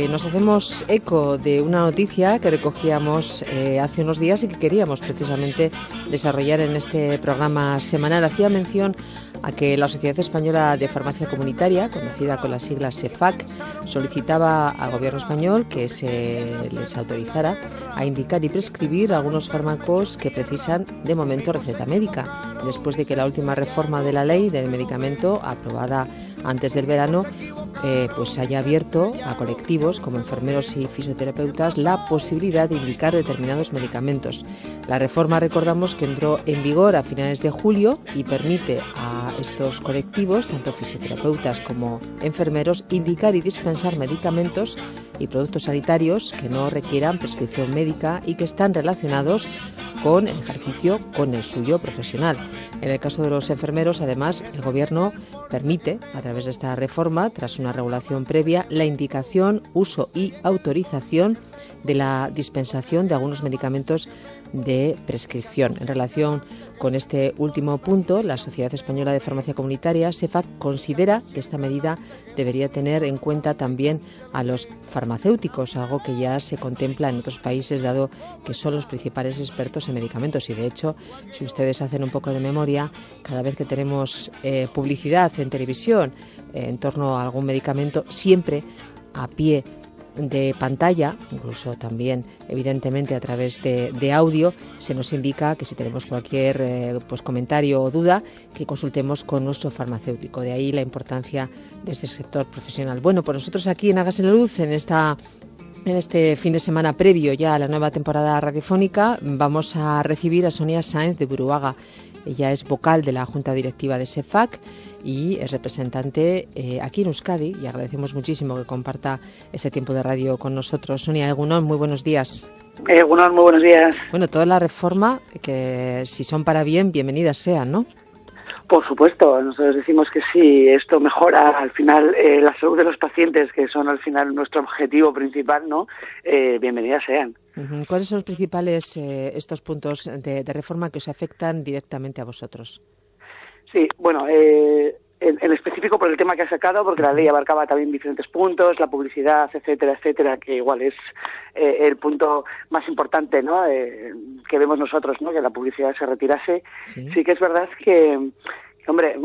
nos hacemos eco de una noticia que recogíamos hace unos días y que queríamos precisamente desarrollar en este programa semanal. Hacía mención a que la Sociedad Española de Farmacia Comunitaria, conocida con las siglas SEFAC, solicitaba al Gobierno español que se les autorizara a indicar y prescribir algunos fármacos que precisan de momento receta médica, después de que la última reforma de la ley del medicamento, aprobada antes del verano, pues haya abierto a colectivos como enfermeros y fisioterapeutas la posibilidad de indicar determinados medicamentos. La reforma, recordamos, que entró en vigor a finales de julio y permite a estos colectivos, tanto fisioterapeutas como enfermeros, indicar y dispensar medicamentos y productos sanitarios que no requieran prescripción médica y que están relacionados con el ejercicio, con el suyo profesional. En el caso de los enfermeros, además, el Gobierno permite, a través de esta reforma, tras una regulación previa, la indicación, uso y autorización de la dispensación de algunos medicamentos de prescripción. En relación con este último punto, la Sociedad Española de Farmacia Comunitaria, SEFAC, considera que esta medida debería tener en cuenta también a los farmacéuticos, algo que ya se contempla en otros países, dado que son los principales expertos en medicamentos. Y de hecho, si ustedes hacen un poco de memoria, cada vez que tenemos publicidad en televisión en torno a algún medicamento, siempre a pie de pantalla, incluso también evidentemente a través de audio, se nos indica que si tenemos cualquier comentario o duda, que consultemos con nuestro farmacéutico. De ahí la importancia de este sector profesional. Bueno, pues nosotros aquí en Hágase la Luz, en este fin de semana previo ya a la nueva temporada radiofónica, vamos a recibir a Sonia Sáenz de Buruaga. Ella es vocal de la Junta Directiva de SEFAC y es representante aquí en Euskadi, y agradecemos muchísimo que comparta este tiempo de radio con nosotros. Sonia, Egunon, muy buenos días. Egunon, muy buenos días. Bueno, toda la reforma, que si son para bien, bienvenidas sean, ¿no? Por supuesto, nosotros decimos que sí, esto mejora al final la salud de los pacientes, que son al final nuestro objetivo principal, ¿no? Bienvenidas sean. ¿Cuáles son los principales estos puntos de reforma que os afectan directamente a vosotros? Sí, bueno, en específico por el tema que ha sacado, porque la ley abarcaba también diferentes puntos, la publicidad, etcétera, etcétera, que igual es el punto más importante, ¿no? Que vemos nosotros, ¿no? Que la publicidad se retirase. Sí que es verdad que hombre,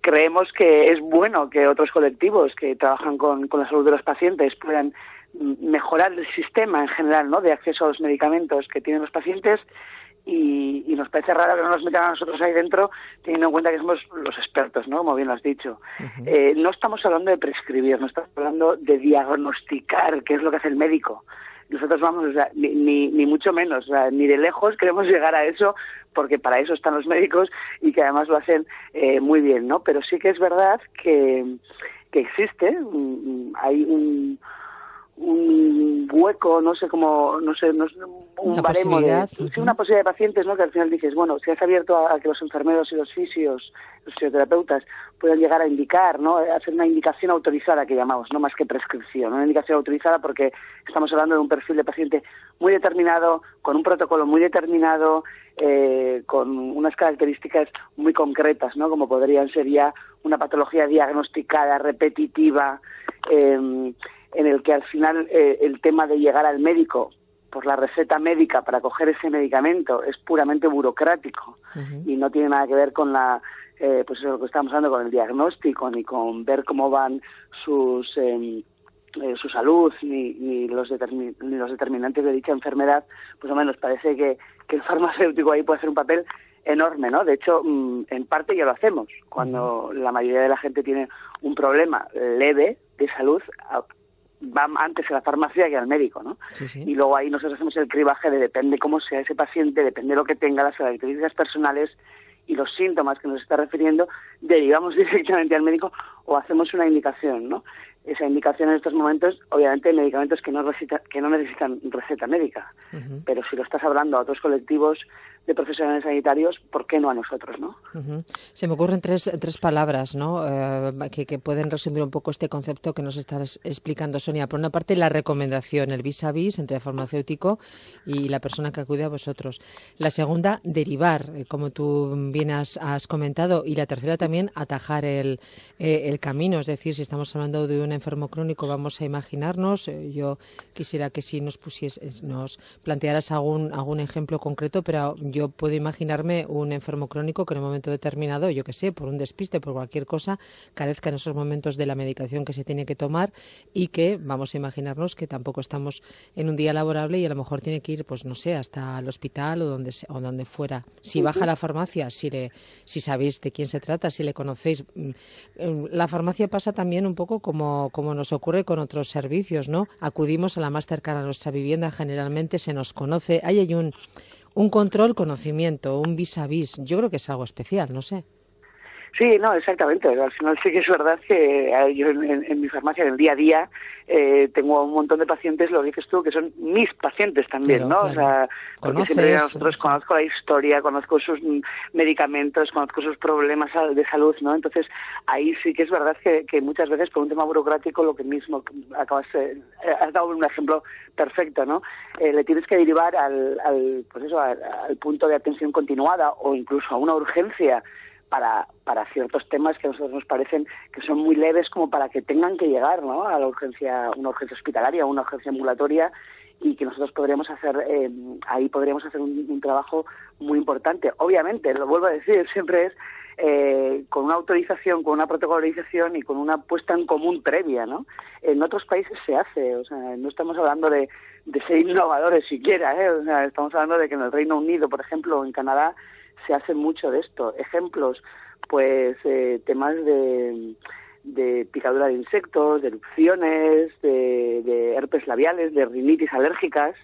creemos que es bueno que otros colectivos que trabajan con la salud de los pacientes puedan mejorar el sistema en general, ¿no? De acceso a los medicamentos que tienen los pacientes. Y nos parece raro que no nos metan a nosotros ahí dentro, teniendo en cuenta que somos los expertos, ¿no? Como bien lo has dicho. No estamos hablando de prescribir, no estamos hablando de diagnosticar qué es lo que hace el médico. Nosotros vamos, o sea, ni mucho menos, o sea, ni de lejos queremos llegar a eso, porque para eso están los médicos y que además lo hacen muy bien, ¿no? Pero sí que es verdad que existe, hay un hueco, un baremo una posibilidad de pacientes, ¿no? Que al final dices, bueno, si has abierto a que los enfermeros y los fisioterapeutas puedan llegar a indicar, ¿no? Hacer una indicación autorizada, que llamamos, no más que prescripción, una indicación autorizada, porque estamos hablando de un perfil de paciente muy determinado, con un protocolo muy determinado, con unas características muy concretas, ¿no? Como podrían ser ya una patología diagnosticada, repetitiva, en el que al final el tema de llegar al médico por la receta médica para coger ese medicamento es puramente burocrático y no tiene nada que ver con pues eso, lo que estamos hablando, con el diagnóstico, ni con ver cómo van su salud, ni los determinantes de dicha enfermedad. Pues al menos parece que el farmacéutico ahí puede hacer un papel enorme, ¿no? De hecho, en parte ya lo hacemos. Cuando la mayoría de la gente tiene un problema leve de salud, va antes a la farmacia que al médico, ¿no? Sí. Y luego ahí nosotros hacemos el cribaje de depende cómo sea ese paciente, depende de lo que tenga, las características personales y los síntomas que nos está refiriendo, derivamos directamente al médico o hacemos una indicación, ¿no? Esa indicación en estos momentos, obviamente, hay medicamentos que no necesitan receta médica, pero si lo estás hablando a otros colectivos de profesionales sanitarios, ¿por qué no a nosotros, no? Se me ocurren tres palabras, ¿no? Que pueden resumir un poco este concepto que nos estás explicando, Sonia. Por una parte, la recomendación, el vis a vis entre el farmacéutico y la persona que acude a vosotros. La segunda, derivar, como tú bien has comentado. Y la tercera también, atajar el camino. Es decir, si estamos hablando de un enfermo crónico vamos a imaginarnos. Yo quisiera que si nos plantearas algún ejemplo concreto, pero yo puedo imaginarme un enfermo crónico que en un momento determinado, yo qué sé, por un despiste, por cualquier cosa, carezca en esos momentos de la medicación que se tiene que tomar y que vamos a imaginarnos que tampoco estamos en un día laborable y a lo mejor tiene que ir, pues no sé, hasta el hospital o donde fuera. Si baja a la farmacia, si sabéis de quién se trata, si le conocéis. La farmacia pasa también un poco como nos ocurre con otros servicios, ¿no? Acudimos a la más cercana a nuestra vivienda, generalmente se nos conoce, hay un control, conocimiento, un vis a vis. Yo creo que es algo especial, no sé. Sí, no, exactamente. Al final sí que es verdad que yo en mi farmacia, en el día a día, tengo un montón de pacientes, lo dices tú, que son mis pacientes también, Claro, ¿no? claro. O sea, porque siempre nosotros Sí. conozco la historia, conozco sus medicamentos, conozco sus problemas de salud, ¿no? Entonces, ahí sí que es verdad que muchas veces por un tema burocrático, lo que mismo has dado un ejemplo perfecto, ¿no? Le tienes que derivar al punto de atención continuada o incluso a una urgencia para ciertos temas que a nosotros nos parecen que son muy leves como para que tengan que llegar, ¿no?, a la urgencia, una urgencia hospitalaria, una urgencia ambulatoria, y que nosotros podríamos hacer ahí podríamos hacer un trabajo muy importante. Obviamente, lo vuelvo a decir, siempre es con una autorización, con una protocolización y con una puesta en común previa, ¿no? En otros países se hace, o sea, no estamos hablando de ser innovadores siquiera, o sea, estamos hablando de que en el Reino Unido, por ejemplo, o en Canadá, se hace mucho de esto. Ejemplos, pues temas de picadura de insectos, de erupciones, de herpes labiales, de rinitis alérgicas,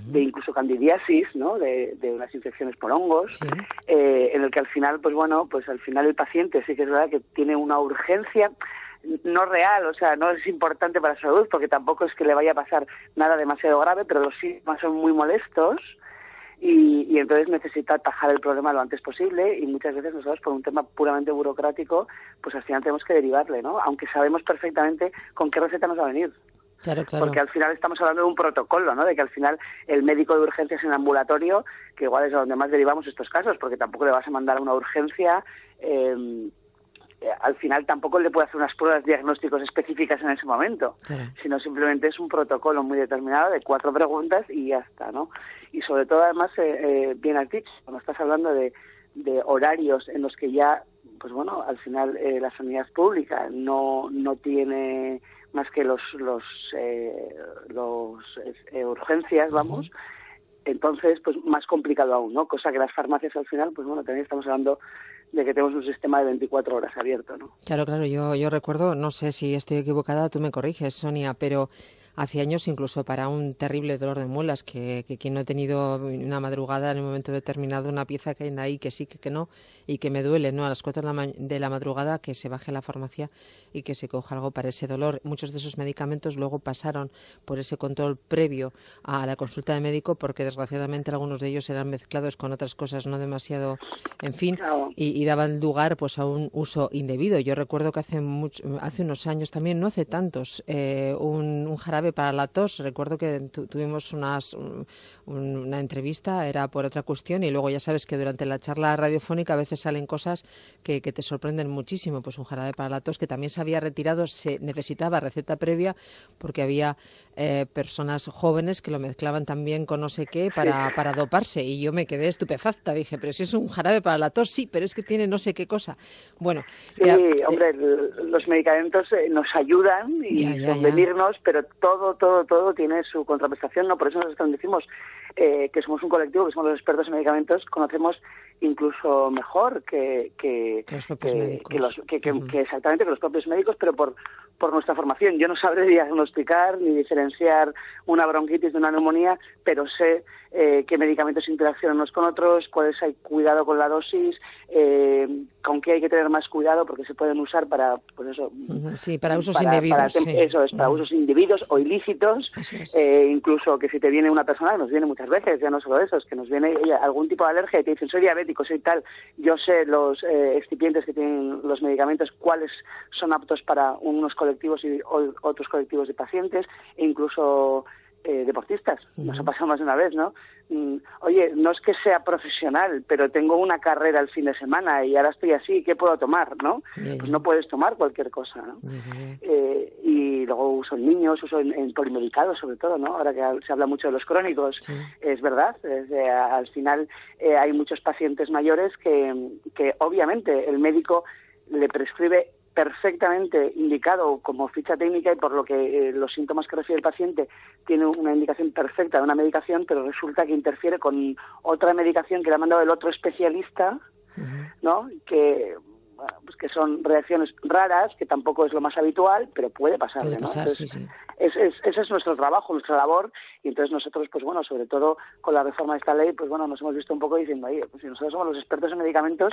de incluso candidiasis, ¿no?, de unas infecciones por hongos, Sí. En el que al final, pues al final el paciente sí que es verdad que tiene una urgencia no real, o sea, no es importante para su salud, porque tampoco es que le vaya a pasar nada demasiado grave, pero los síntomas son muy molestos. Y entonces necesita atajar el problema lo antes posible, y muchas veces nosotros, por un tema puramente burocrático, pues al final tenemos que derivarle, ¿no? Aunque sabemos perfectamente con qué receta nos va a venir. Claro, claro. Porque al final estamos hablando de un protocolo, ¿no? De que al final el médico de urgencias en ambulatorio, que igual es a donde más derivamos estos casos, porque tampoco le vas a mandar a una urgencia, al final tampoco le puede hacer unas pruebas diagnósticos específicas en ese momento, Claro. sino simplemente es un protocolo muy determinado de 4 preguntas y ya está, ¿no? Y sobre todo, además, bien has dicho, cuando estás hablando de horarios en los que ya, pues bueno, al final la sanidad pública no tiene más que los urgencias, vamos. Entonces, pues más complicado aún, ¿no? Cosa que las farmacias al final, pues bueno, también estamos hablando de que tenemos un sistema de 24 horas abierto, ¿no? Claro, claro. Yo recuerdo, no sé si estoy equivocada, tú me corriges, Sonia, pero hace años incluso para un terrible dolor de muelas, que quien no ha tenido una madrugada en un momento determinado, una pieza que hay ahí que sí, que no, y que me duele, ¿no? A las 4 de la madrugada, que se baje a la farmacia y que se coja algo para ese dolor. Muchos de esos medicamentos luego pasaron por ese control previo a la consulta de médico, porque desgraciadamente algunos de ellos eran mezclados con otras cosas no demasiado, en fin, Claro. y daban lugar pues a un uso indebido. Yo recuerdo que hace unos años también, no hace tantos, un jarabe para la tos. Recuerdo que tuvimos una entrevista, era por otra cuestión, y luego ya sabes que durante la charla radiofónica a veces salen cosas que te sorprenden muchísimo. Pues un jarabe para la tos que también se había retirado, se necesitaba receta previa porque había personas jóvenes que lo mezclaban también con no sé qué para doparse, y yo me quedé estupefacta. Dije, pero si es un jarabe para la tos, sí, pero es que tiene no sé qué cosa. Bueno, sí, ya, hombre, los medicamentos nos ayudan y convenirnos, pero todo tiene su contraprestación, ¿no? Por eso nosotros decimos que somos un colectivo, que somos los expertos en medicamentos, conocemos incluso mejor que los propios médicos. Que exactamente que los propios médicos, pero por nuestra formación. Yo no sabré diagnosticar ni diferenciar una bronquitis de una neumonía, pero sé qué medicamentos interaccionan unos con otros, cuáles hay cuidado con la dosis, con qué hay que tener más cuidado, porque se pueden usar para, pues eso, sí, para usos indebidos. Eso es, para usos indebidos o ilícitos, incluso que si te viene una persona, que nos viene muchas veces, ya no solo eso, es que nos viene algún tipo de alergia y te dicen, soy diabético, soy tal, yo sé los excipientes que tienen los medicamentos, cuáles son aptos para unos colectivos y otros colectivos de pacientes, e incluso deportistas. Nos ha pasado más de una vez, ¿no? Oye, no es que sea profesional, pero tengo una carrera el fin de semana y ahora estoy así, ¿qué puedo tomar, no? Pues no puedes tomar cualquier cosa, ¿no? Y luego uso en niños, uso en polimedicados sobre todo, ¿no? Ahora que se habla mucho de los crónicos, es verdad, al final hay muchos pacientes mayores que obviamente el médico le prescribe perfectamente indicado como ficha técnica y por lo que los síntomas que recibe el paciente tiene una indicación perfecta de una medicación, pero resulta que interfiere con otra medicación que le ha mandado el otro especialista, ¿no? Que bueno, pues que son reacciones raras, que tampoco es lo más habitual, pero puede pasar, ¿no? Entonces, sí. Ese es nuestro trabajo, nuestra labor, y entonces nosotros, pues bueno, sobre todo con la reforma de esta ley, pues bueno, nos hemos visto un poco diciendo, oye, pues si nosotros somos los expertos en medicamentos,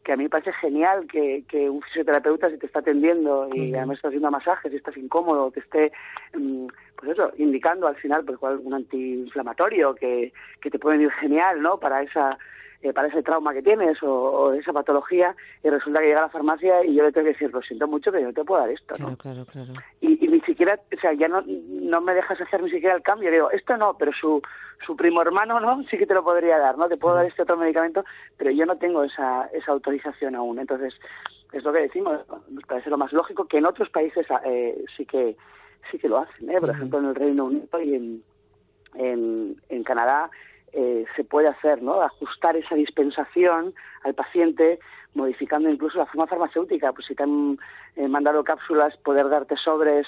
que a mí me parece genial que un fisioterapeuta, si te está atendiendo y además está haciendo masajes y estás incómodo, te esté, pues eso, indicando al final pues un antiinflamatorio que te puede venir genial, ¿no?, para ese trauma que tienes o esa patología, y resulta que llega a la farmacia y yo le tengo que decir, lo siento mucho, pero yo no te puedo dar esto, ¿no? Claro. Y ni siquiera, o sea, ya no me dejas hacer ni siquiera el cambio. Digo, esto no, pero su primo hermano, ¿no?, sí que te lo podría dar, ¿no? Te puedo dar este otro medicamento, pero yo no tengo esa autorización aún. Entonces, es lo que decimos, nos parece lo más lógico, que en otros países sí que lo hacen, ¿eh? Por ejemplo, en el Reino Unido y en Canadá, se puede hacer, ¿no?, ajustar esa dispensación al paciente, modificando incluso la forma farmacéutica. Pues si te han mandado cápsulas, poder darte sobres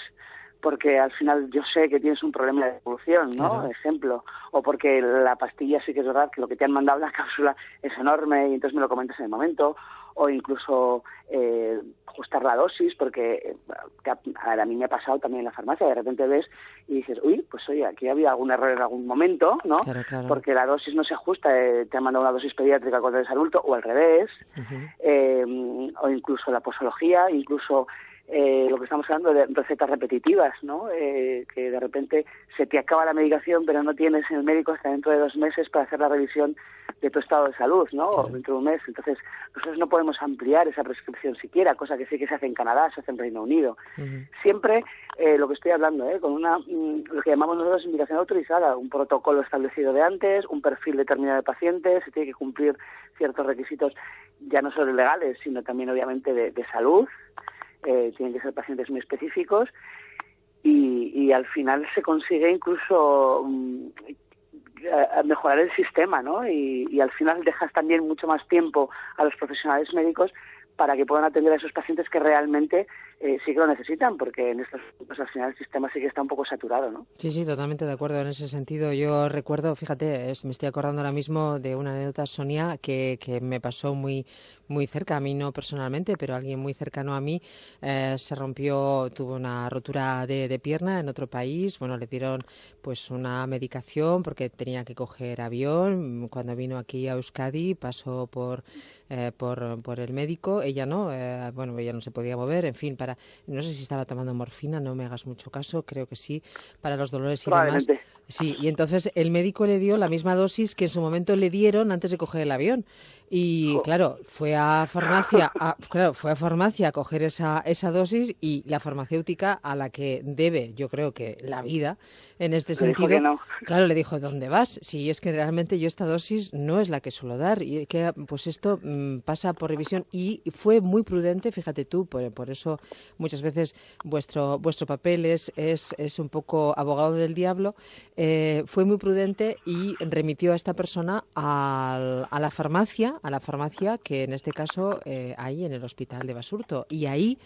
porque al final yo sé que tienes un problema de evolución, ¿no? Claro. Ejemplo. O porque la pastilla sí que es verdad que lo que te han mandado en la cápsula es enorme y entonces me lo comentas en el momento. O incluso ajustar la dosis, porque a mí me ha pasado también en la farmacia, de repente ves y dices, uy, pues oye, aquí había algún error en algún momento, ¿no? Claro. Porque la dosis no se ajusta, te han mandado una dosis pediátrica cuando eres adulto, o al revés, o incluso la posología, incluso lo que estamos hablando de recetas repetitivas, ¿no? Que de repente se te acaba la medicación, pero no tienes en el médico hasta dentro de 2 meses para hacer la revisión de tu estado de salud, ¿no? O dentro de 1 mes. Entonces, nosotros no podemos ampliar esa prescripción siquiera, cosa que sí que se hace en Canadá, se hace en Reino Unido. Siempre lo que estoy hablando, con lo que llamamos nosotros indicación autorizada, un protocolo establecido de antes, un perfil determinado de pacientes, se tiene que cumplir ciertos requisitos, ya no solo legales, sino también obviamente de salud. Tienen que ser pacientes muy específicos y al final se consigue incluso mejorar el sistema, ¿no? Y al final dejas también mucho más tiempo a los profesionales médicos para que puedan atender a esos pacientes que realmente sí que lo necesitan, porque en estos pues al final el sistema sí que está un poco saturado, ¿no? Sí, totalmente de acuerdo en ese sentido. Yo recuerdo, fíjate, me estoy acordando ahora mismo de una anécdota, Sonia, que me pasó muy cerca, a mí no personalmente, pero alguien muy cercano a mí tuvo una rotura de pierna en otro país. Bueno, le dieron pues una medicación porque tenía que coger avión. Cuando vino aquí a Euskadi pasó por el médico, ella no, ella no se podía mover, en fin, no sé si estaba tomando morfina, no me hagas mucho caso, creo que sí, para los dolores y demás. Sí, y entonces el médico le dio la misma dosis que en su momento le dieron antes de coger el avión. Y claro, fue a farmacia a coger esa dosis, y la farmacéutica a la que debe, yo creo que la vida en este sentido, claro, le dijo, ¿dónde vas? Si es que realmente yo esta dosis no es la que suelo dar, y que pues esto pasa por revisión. Y fue muy prudente, fíjate tú, por eso muchas veces vuestro papel es un poco abogado del diablo. Fue muy prudente y remitió a esta persona a la farmacia que en este caso hay en el hospital de Basurto, y ahí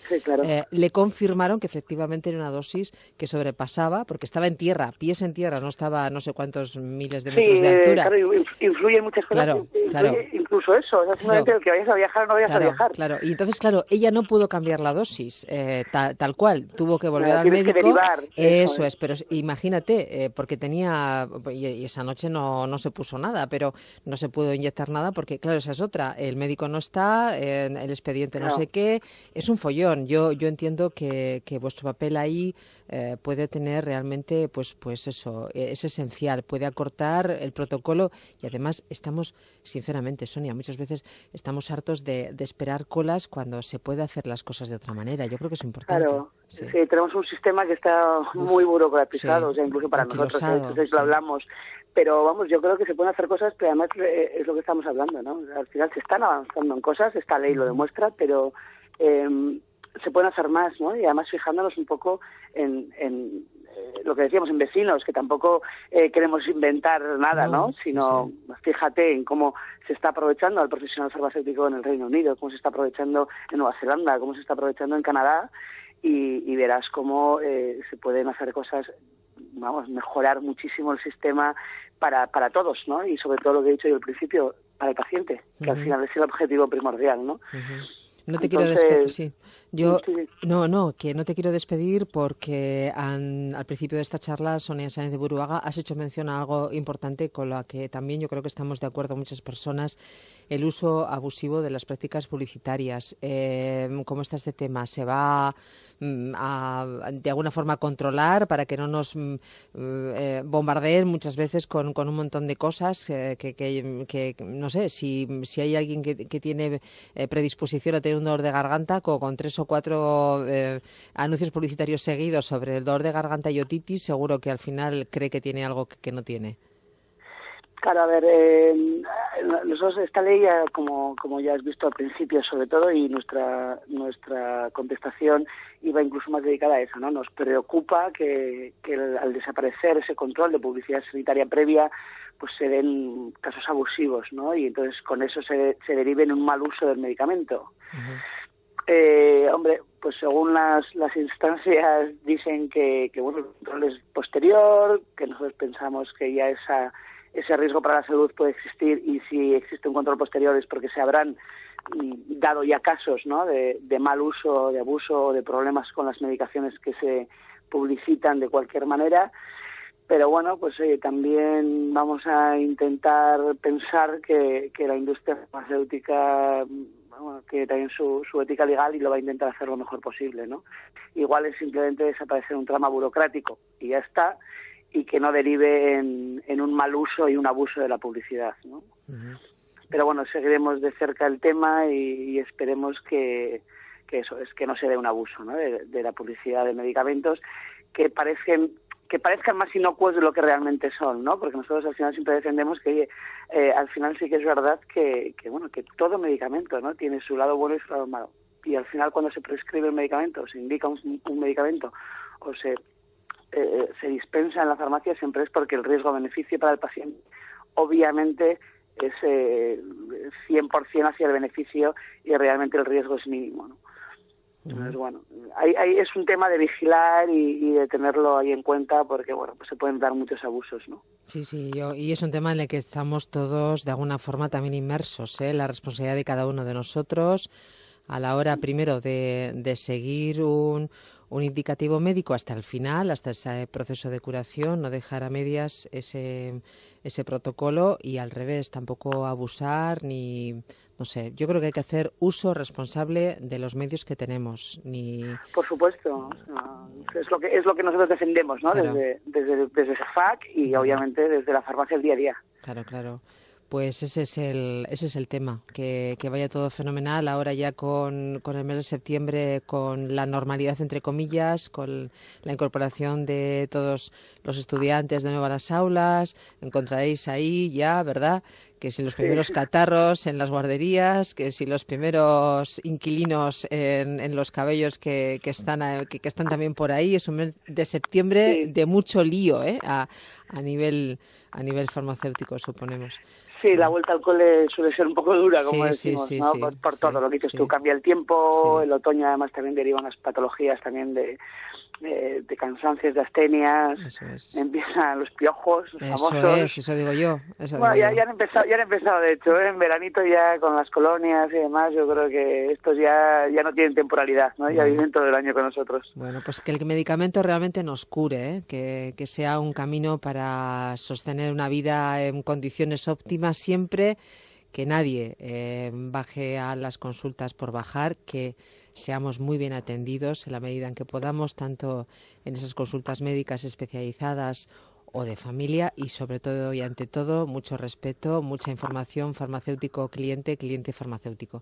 le confirmaron que efectivamente era una dosis que sobrepasaba, porque estaba en tierra, pies en tierra, no estaba a no sé cuántos miles de metros de altura. Claro, influyen muchas cosas, influye incluso eso, simplemente el que vayas a viajar o no vayas a viajar. Claro, y entonces, ella no pudo cambiar la dosis tal cual, tuvo que volver al médico. Que derivar, eso es, pero imagínate, porque tenía, y esa noche no se puso nada, pero no se pudo inyectar nada porque, claro, esa es otra, el médico no está, el expediente no sé qué, es un follón. Yo entiendo que vuestro papel ahí puede tener realmente, pues eso, es esencial, puede acortar el protocolo y además estamos, sinceramente, Sonia, muchas veces estamos hartos de esperar colas cuando se puede hacer las cosas de otra manera. Yo creo que es importante. Claro, sí, tenemos un sistema que está muy burocratizado, o sea, incluso para nosotros, entonces lo hablamos. Pero vamos, yo creo que se pueden hacer cosas, pero además es lo que estamos hablando, ¿no? Al final se están avanzando en cosas, esta ley lo demuestra, pero se pueden hacer más, ¿no? Y además fijándonos un poco en lo que decíamos, en vecinos, que tampoco queremos inventar nada, ¿no? Sino fíjate en cómo se está aprovechando al profesional farmacéutico en el Reino Unido, cómo se está aprovechando en Nueva Zelanda, cómo se está aprovechando en Canadá, y verás cómo se pueden hacer cosas, vamos, mejorar muchísimo el sistema para todos, ¿no? Y sobre todo lo que he dicho yo al principio, para el paciente, que al final es el objetivo primordial, ¿no? No te quiero despedir, sí. Yo, que no te quiero despedir porque al principio de esta charla, Sonia Sáenz de Buruaga, has hecho mención a algo importante con lo que también yo creo que estamos de acuerdo muchas personas, el uso abusivo de las prácticas publicitarias. ¿Cómo está este tema? ¿Se va de alguna forma a controlar para que no nos bombardeen muchas veces con un montón de cosas que no sé, si hay alguien que tiene predisposición a tener un dolor de garganta con 3 o 4 anuncios publicitarios seguidos sobre el dolor de garganta y otitis, seguro que al final cree que tiene algo que no tiene. Claro, a ver, nosotros esta ley, como ya has visto al principio sobre todo, y nuestra contestación iba incluso más dedicada a eso, ¿no? Nos preocupa que al desaparecer ese control de publicidad sanitaria previa, pues se den casos abusivos, ¿no? Y entonces con eso se derive en un mal uso del medicamento. Hombre, pues según las instancias dicen que bueno, el control es posterior, que nosotros pensamos que ya ese riesgo para la salud puede existir, y si existe un control posterior es porque se habrán dado ya casos, ¿no? de mal uso, de abuso, de problemas con las medicaciones que se publicitan de cualquier manera. Pero bueno, pues también vamos a intentar pensar que la industria farmacéutica, bueno, tiene también su ética legal y lo va a intentar hacer lo mejor posible, ¿no? Igual es simplemente desaparecer un trama burocrático y ya está, y que no derive en un mal uso y un abuso de la publicidad, ¿no? Pero bueno, seguiremos de cerca el tema y esperemos que eso es, que no se dé un abuso, ¿no? de la publicidad de medicamentos que parezcan más inocuos de lo que realmente son, ¿no? Porque nosotros al final siempre defendemos que al final sí que es verdad que bueno, que todo medicamento, ¿no? Tiene su lado bueno y su lado malo. Y al final cuando se prescribe un medicamento, o se indica un medicamento, o se dispensa en la farmacia, siempre es porque el riesgo-beneficio para el paciente obviamente es 100% hacia el beneficio y realmente el riesgo es mínimo, ¿no? Entonces, bueno, ahí es un tema de vigilar y de tenerlo ahí en cuenta, porque bueno, pues se pueden dar muchos abusos, ¿no? Sí, y es un tema en el que estamos todos de alguna forma también inmersos, la responsabilidad de cada uno de nosotros a la hora primero de seguir un indicativo médico hasta el final, hasta ese proceso de curación, no dejar a medias ese protocolo, y al revés, tampoco abusar ni... No sé, yo creo que hay que hacer uso responsable de los medios que tenemos. Por supuesto, es lo que nosotros defendemos, ¿no? Claro. Desde SAFAC y obviamente desde la farmacia el día a día. Claro. Pues ese es el tema, que vaya todo fenomenal ahora ya con el mes de septiembre, con la normalidad entre comillas, con la incorporación de todos los estudiantes de nuevo a las aulas. Encontraréis ahí ya, ¿verdad?, que si los primeros catarros en las guarderías, que si los primeros inquilinos en los cabellos que están también por ahí. Es un mes de septiembre de mucho lío, a nivel farmacéutico, suponemos. Sí, la vuelta al cole suele ser un poco dura, como decimos, ¿no? Por todo lo que dices tú, cambia el tiempo, el otoño además también deriva unas patologías también de cansancios, de astenias. Eso es. Empiezan los piojos, los famosos. Eso digo yo. Ya han empezado de hecho, en veranito ya con las colonias y demás. Yo creo que estos ya no tienen temporalidad, ¿no? Ya viven todo el año con nosotros. Bueno, pues que el medicamento realmente nos cure, que sea un camino para sostener una vida en condiciones óptimas siempre, que nadie baje a las consultas por bajar, que seamos muy bien atendidos en la medida en que podamos, tanto en esas consultas médicas especializadas o de familia, y sobre todo y ante todo mucho respeto, mucha información, farmacéutico-cliente, cliente-farmacéutico.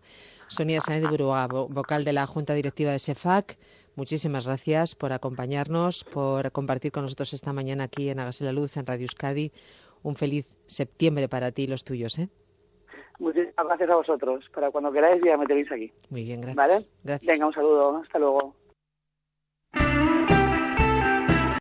Sonia Sáenz de Buruaga, vocal de la Junta Directiva de SEFAC, muchísimas gracias por acompañarnos, por compartir con nosotros esta mañana aquí en Hágase la Luz, en Radio Euskadi. Un feliz septiembre para ti y los tuyos, ¿eh? Muchísimas gracias a vosotros. Para cuando queráis ya me tenéis aquí. Muy bien, gracias. ¿Vale? Gracias. Venga, un saludo. Hasta luego.